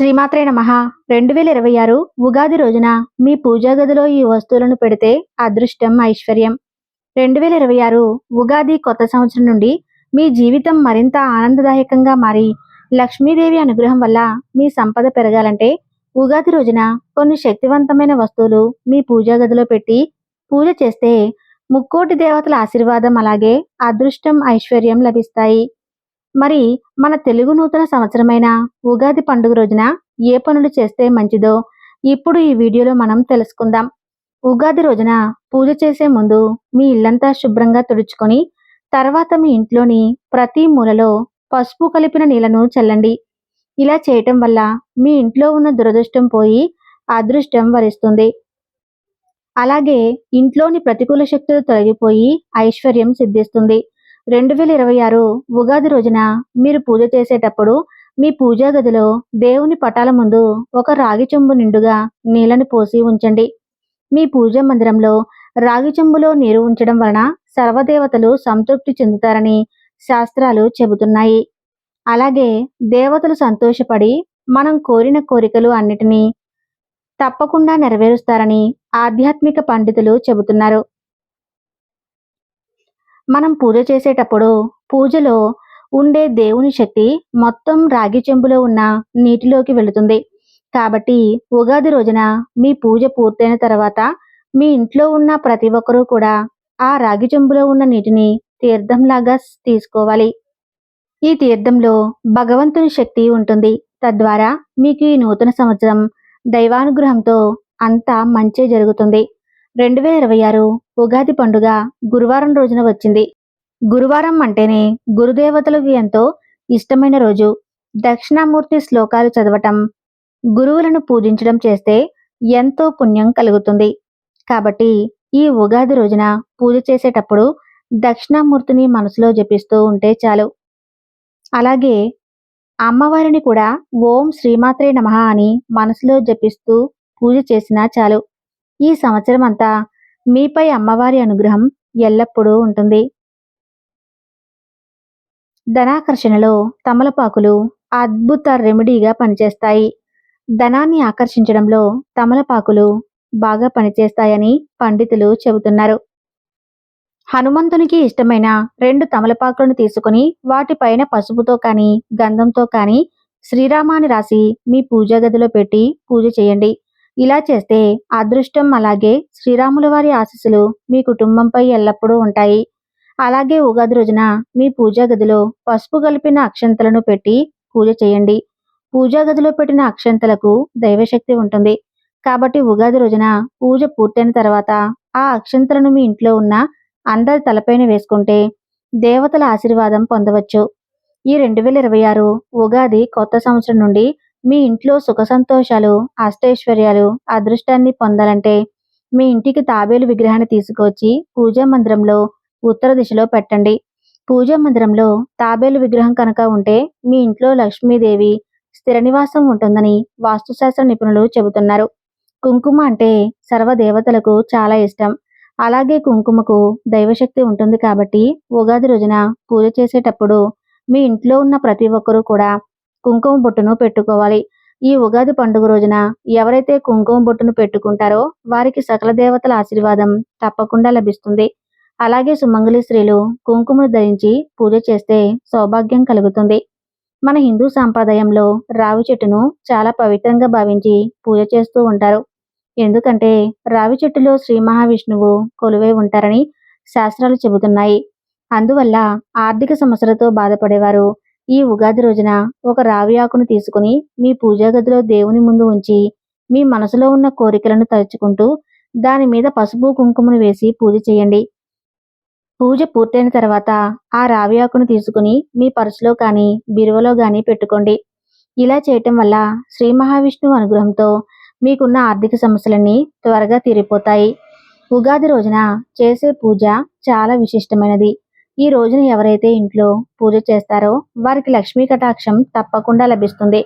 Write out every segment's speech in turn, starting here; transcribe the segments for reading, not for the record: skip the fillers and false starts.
శ్రీమాత్రే నమః 2026 ఉగాది రోజున మీ పూజా గదిలో ఈ వస్తువులను పెడితే అదృష్టం, ఐశ్వర్యం. 2026 ఉగాది కొత్త సంవత్సరం నుండి మీ జీవితం మరింత ఆనందదాయకంగా మారి లక్ష్మీదేవి అనుగ్రహం వల్ల మీ సంపద పెరగాలంటే ఉగాది రోజున కొన్ని శక్తివంతమైన వస్తువులు మీ పూజా గదిలో పెట్టి పూజ చేస్తే ముక్కోటి దేవతల ఆశీర్వాదం అలాగే అదృష్టం, ఐశ్వర్యం లభిస్తాయి. మరి మన తెలుగు నూతన సంవత్సరమైన ఉగాది పండుగ రోజున ఏ పనులు చేస్తే మంచిదో ఇప్పుడు ఈ వీడియోలో మనం తెలుసుకుందాం. ఉగాది రోజున పూజ చేసే ముందు మీ ఇల్లంతా శుభ్రంగా తుడుచుకొని తర్వాత మీ ఇంట్లోని ప్రతి మూలలో పసుపు కలిపిన నీళ్లను చల్లండి. ఇలా చేయటం వల్ల మీ ఇంట్లో ఉన్న దురదృష్టం పోయి అదృష్టం వరిస్తుంది. అలాగే ఇంట్లోని ప్రతికూల శక్తులు తొలగిపోయి ఐశ్వర్యం సిద్ధిస్తుంది. 2026 ఉగాది రోజున మీరు పూజ చేసేటప్పుడు మీ పూజా గదిలో దేవుని పటాల ముందు ఒక రాగి చెంబు నిండుగా నీళ్లను పోసి ఉంచండి. మీ పూజా మందిరంలో రాగి చెంబులో నీరు ఉంచడం వలన సర్వదేవతలు సంతృప్తి చెందుతారని శాస్త్రాలు చెబుతున్నాయి. అలాగే దేవతలు సంతోషపడి మనం కోరిన కోరికలు అన్నిటినీ తప్పకుండా నెరవేరుస్తారని ఆధ్యాత్మిక పండితులు చెబుతున్నారు. మనం పూజ చేసేటప్పుడు పూజలో ఉండే దేవుని శక్తి మొత్తం రాగి చెంబులో ఉన్న నీటిలోకి వెళుతుంది. కాబట్టి ఉగాది రోజున మీ పూజ పూర్తయిన తర్వాత మీ ఇంట్లో ఉన్న ప్రతి ఒక్కరూ కూడా ఆ రాగి చెంబులో ఉన్న నీటిని తీర్థంలాగా తీసుకోవాలి. ఈ తీర్థంలో భగవంతుని శక్తి ఉంటుంది. తద్వారా మీకు ఈ నూతన సంవత్సరం దైవానుగ్రహంతో అంతా మంచే జరుగుతుంది. 2026 ఉగాది పండుగ గురువారం రోజున వచ్చింది. గురువారం అంటేనే గురుదేవతలకు ఎంతో ఇష్టమైన రోజు. దక్షిణామూర్తి శ్లోకాలు చదవటం, గురువులను పూజించడం చేస్తే ఎంతో పుణ్యం కలుగుతుంది. కాబట్టి ఈ ఉగాది రోజున పూజ చేసేటప్పుడు దక్షిణామూర్తిని మనసులో జపిస్తూ ఉంటే చాలు. అలాగే అమ్మవారిని కూడా ఓం శ్రీమాత్రే నమః అని మనసులో జపిస్తూ పూజ చేసినా చాలు. ఈ సంవత్సరం అంతా మీపై అమ్మవారి అనుగ్రహం ఎల్లప్పుడూ ఉంటుంది. ధనాకర్షణలో తమలపాకులు అద్భుత రెమెడీగా పనిచేస్తాయి. ధనాన్ని ఆకర్షించడంలో తమలపాకులు బాగా పనిచేస్తాయని పండితులు చెబుతున్నారు. హనుమంతునికి ఇష్టమైన 2 తమలపాకులను తీసుకుని వాటిపైన పసుపుతో కానీ గంధంతో కానీ శ్రీరామాని రాసి మీ పూజా గదిలో పెట్టి పూజ చేయండి. ఇలా చేస్తే అదృష్టం అలాగే శ్రీరాముల వారి ఆశీస్సులు మీ కుటుంబంపై ఎల్లప్పుడూ ఉంటాయి. అలాగే ఉగాది రోజున మీ పూజా గదిలో పసుపు కలిపిన అక్షంతలను పెట్టి పూజ చేయండి. పూజా గదిలో పెట్టిన అక్షంతలకు దైవశక్తి ఉంటుంది. కాబట్టి ఉగాది రోజున పూజ పూర్తయిన తర్వాత ఆ అక్షంతలను మీ ఇంట్లో ఉన్న అందరి తలపైన వేసుకుంటే దేవతల ఆశీర్వాదం పొందవచ్చు. ఈ 2026 ఉగాది కొత్త సంవత్సరం నుండి మీ ఇంట్లో సుఖ సంతోషాలు, అష్టైశ్వర్యాలు, అదృష్టాన్ని పొందాలంటే మీ ఇంటికి తాబేలు విగ్రహాన్ని తీసుకొచ్చి పూజా మందిరంలో ఉత్తర దిశలో పెట్టండి. పూజా మందిరంలో తాబేలు విగ్రహం కనుక ఉంటే మీ ఇంట్లో లక్ష్మీదేవి స్థిర నివాసం ఉంటుందని వాస్తుశాస్త్ర నిపుణులు చెబుతున్నారు. కుంకుమ అంటే సర్వదేవతలకు చాలా ఇష్టం. అలాగే కుంకుమకు దైవశక్తి ఉంటుంది. కాబట్టి ఉగాది రోజున పూజ చేసేటప్పుడు మీ ఇంట్లో ఉన్న ప్రతి ఒక్కరూ కూడా కుంకుమ బొట్టును పెట్టుకోవాలి. ఈ ఉగాది పండుగ రోజున ఎవరైతే కుంకుమ బొట్టును పెట్టుకుంటారో వారికి సకల దేవతల ఆశీర్వాదం తప్పకుండా లభిస్తుంది. అలాగే సుమంగళి స్త్రీలు కుంకుమను ధరించి పూజ చేస్తే సౌభాగ్యం కలుగుతుంది. మన హిందూ సాంప్రదాయంలో రావి చెట్టును చాలా పవిత్రంగా భావించి పూజ చేస్తూ ఉంటారు. ఎందుకంటే రావి చెట్టులో శ్రీ మహావిష్ణువు కొలువై ఉంటారని శాస్త్రాలు చెబుతున్నాయి. అందువల్ల ఆర్థిక సమస్యలతో బాధపడేవారు ఈ ఉగాది రోజున ఒక రావి ఆకును తీసుకుని మీ పూజా గదిలో దేవుని ముందు ఉంచి మీ మనసులో ఉన్న కోరికలను తలుచుకుంటూ దాని మీద పసుపు కుంకుమను వేసి పూజ చేయండి. పూజ పూర్తయిన తర్వాత ఆ రావి ఆకును తీసుకుని మీ పర్సులో కానీ బీరువలో కానీ పెట్టుకోండి. ఇలా చేయటం వల్ల శ్రీ మహావిష్ణువు అనుగ్రహంతో మీకున్న ఆర్థిక సమస్యలన్నీ త్వరగా తీరిపోతాయి. ఉగాది రోజున చేసే పూజ చాలా విశిష్టమైనది. ఈ రోజున ఎవరైతే ఇంట్లో పూజ చేస్తారో వారికి లక్ష్మీ కటాక్షం తప్పకుండా లభిస్తుంది.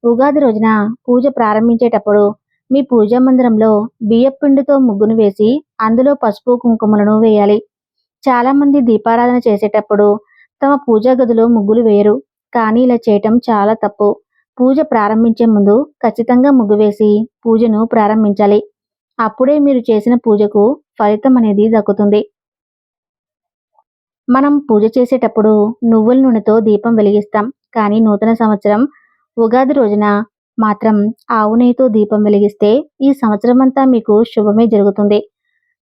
ఉగాది రోజున పూజ ప్రారంభించేటప్పుడు మీ పూజా మందిరంలో బియ్యపు పిండితో ముగ్గును వేసి అందులో పసుపు కుంకుమలను వేయాలి. చాలా మంది దీపారాధన చేసేటప్పుడు తమ పూజా గదిలో ముగ్గులు వేయరు. కానీ ఇలా చేయటం చాలా తప్పు. పూజ ప్రారంభించే ముందు ఖచ్చితంగా ముగ్గు వేసి పూజను ప్రారంభించాలి. అప్పుడే మీరు చేసిన పూజకు ఫలితం అనేది దక్కుతుంది. మనం పూజ చేసేటప్పుడు నువ్వుల నూనెతో దీపం వెలిగిస్తాం. కానీ నూతన సంవత్సరం ఉగాది రోజున మాత్రం ఆవు నెయ్యితో దీపం వెలిగిస్తే ఈ సంవత్సరమంతా మీకు శుభమే జరుగుతుంది.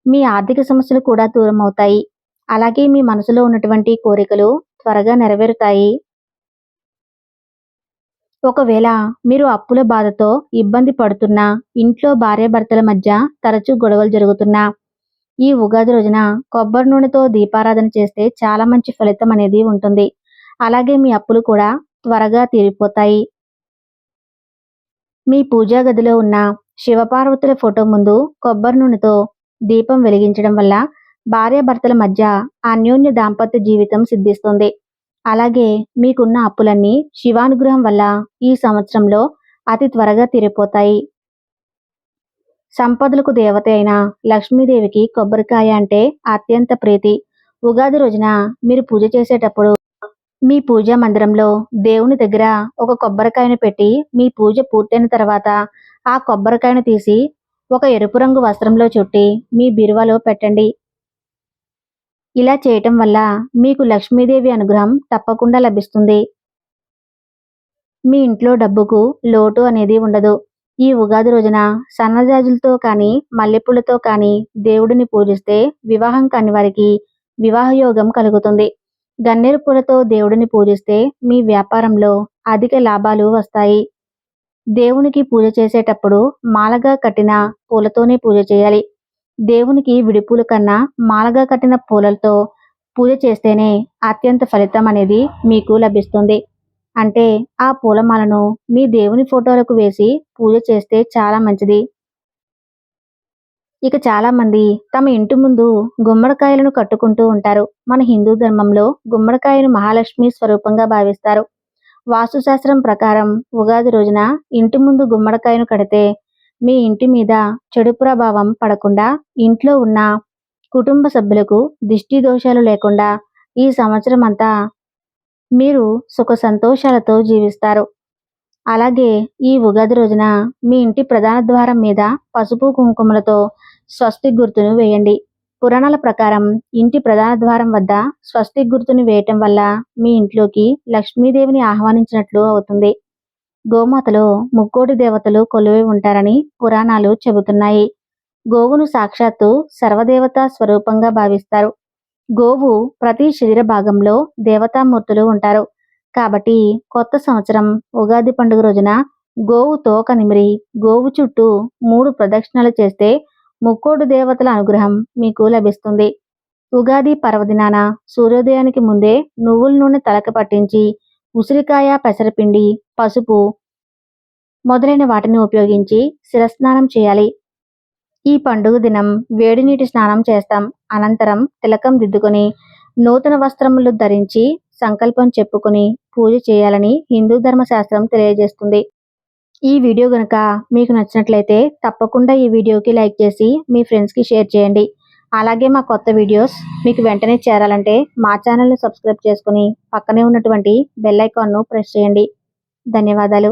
మీ ఆర్థిక సమస్యలు కూడా దూరం అవుతాయి. అలాగే మీ మనసులో ఉన్నటువంటి కోరికలు త్వరగా నెరవేరుతాయి. ఒకవేళ మీరు అప్పుల బాధతో ఇబ్బంది పడుతున్నా, ఇంట్లో భార్యాభర్తల మధ్య తరచూ గొడవలు జరుగుతున్నా, ఈ ఉగాది రోజున కొబ్బరి నూనెతో దీపారాధన చేస్తే చాలా మంచి ఫలితం అనేది ఉంటుంది. అలాగే మీ అప్పులు కూడా త్వరగా తీరిపోతాయి. మీ పూజా గదిలో ఉన్న శివపార్వతుల ఫోటో ముందు కొబ్బరి నూనెతో దీపం వెలిగించడం వల్ల భార్యాభర్తల మధ్య అన్యోన్య దాంపత్య జీవితం సిద్ధిస్తుంది. అలాగే మీకున్న అప్పులన్నీ శివానుగ్రహం వల్ల ఈ సంవత్సరంలో అతి త్వరగా తీరిపోతాయి. సంపదలకు దేవత అయిన లక్ష్మీదేవికి కొబ్బరికాయ అంటే అత్యంత ప్రీతి. ఉగాది రోజున మీరు పూజ చేసేటప్పుడు మీ పూజా మందిరంలో దేవుని దగ్గర ఒక కొబ్బరికాయను పెట్టి మీ పూజ పూర్తయిన తర్వాత ఆ కొబ్బరికాయను తీసి ఒక ఎరుపు రంగు వస్త్రంలో చుట్టి మీ బీరువాలో పెట్టండి. ఇలా చేయటం వల్ల మీకు లక్ష్మీదేవి అనుగ్రహం తప్పకుండా లభిస్తుంది. మీ ఇంట్లో డబ్బుకు లోటు అనేది ఉండదు. ఈ ఉగాది రోజున సన్నజాజులతో కానీ మల్లెపూలతో కానీ దేవుడిని పూజిస్తే వివాహం కాని వారికి వివాహ యోగం కలుగుతుంది. గన్నేరు పూలతో దేవుడిని పూజిస్తే మీ వ్యాపారంలో అధిక లాభాలు వస్తాయి. దేవునికి పూజ చేసేటప్పుడు మాలగా కట్టిన పూలతోనే పూజ చేయాలి. దేవునికి విడిపూల కన్నా మాలగా కట్టిన పూలతో పూజ చేస్తేనే అత్యంత ఫలితం అనేది మీకు లభిస్తుంది. అంటే ఆ పూలమాలను మీ దేవుని ఫోటోలకు వేసి పూజ చేస్తే చాలా మంచిది. ఇక చాలా మంది తమ ఇంటి ముందు గుమ్మడికాయలను కట్టుకుంటూ ఉంటారు. మన హిందూ ధర్మంలో గుమ్మడికాయను మహాలక్ష్మి స్వరూపంగా భావిస్తారు. వాస్తుశాస్త్రం ప్రకారం ఉగాది రోజున ఇంటి ముందు గుమ్మడికాయను కడితే మీ ఇంటి మీద చెడు ప్రభావం పడకుండా ఇంట్లో ఉన్న కుటుంబ సభ్యులకు దిష్టి దోషాలు లేకుండా ఈ సంవత్సరం అంతా మీరు సుఖ సంతోషాలతో జీవిస్తారు. అలాగే ఈ ఉగాది రోజున మీ ఇంటి ప్రధాన ద్వారం మీద పసుపు కుంకుమలతో స్వస్తిక్ గుర్తును వేయండి. పురాణాల ప్రకారం ఇంటి ప్రధాన ద్వారం వద్ద స్వస్తిక్ గుర్తును వేయటం వల్ల మీ ఇంట్లోకి లక్ష్మీదేవిని ఆహ్వానించినట్లు అవుతుంది. గోమాతలో ముక్కోటి దేవతలు కొలువై ఉంటారని పురాణాలు చెబుతున్నాయి. గోవును సాక్షాత్తు సర్వదేవతా స్వరూపంగా భావిస్తారు. గోవు ప్రతి శరీర భాగంలో దేవతామూర్తులు ఉంటారు. కాబట్టి కొత్త సంవత్సరం ఉగాది పండుగ రోజున గోవు తోక నిమిరి గోవు చుట్టూ 3 ప్రదక్షిణలు చేస్తే ముక్కోటి దేవతల అనుగ్రహం మీకు లభిస్తుంది. ఉగాది పర్వదినాన సూర్యోదయానికి ముందే నువ్వుల నూనె తలకు పట్టించి ఉసిరికాయ, పెసరపిండి, పసుపు మొదలైన వాటిని ఉపయోగించి శిరస్నానం చేయాలి. ఈ పండుగ దినం వేడి నీటి స్నానం చేస్తాం. అనంతరం తిలకం దిద్దుకొని నూతన వస్త్రములు ధరించి సంకల్పం చెప్పుకొని పూజ చేయాలని హిందూ ధర్మశాస్త్రం తెలియజేస్తుంది. ఈ వీడియో గనుక మీకు నచ్చినట్లయితే తప్పకుండా ఈ వీడియోకి లైక్ చేసి మీ ఫ్రెండ్స్కి షేర్ చేయండి. అలాగే మా కొత్త వీడియోస్ మీకు వెంటనే చేరాలంటే మా ఛానల్ని సబ్స్క్రైబ్ చేసుకుని పక్కనే ఉన్నటువంటి బెల్ ఐకాన్ను ప్రెస్ చేయండి. ధన్యవాదాలు.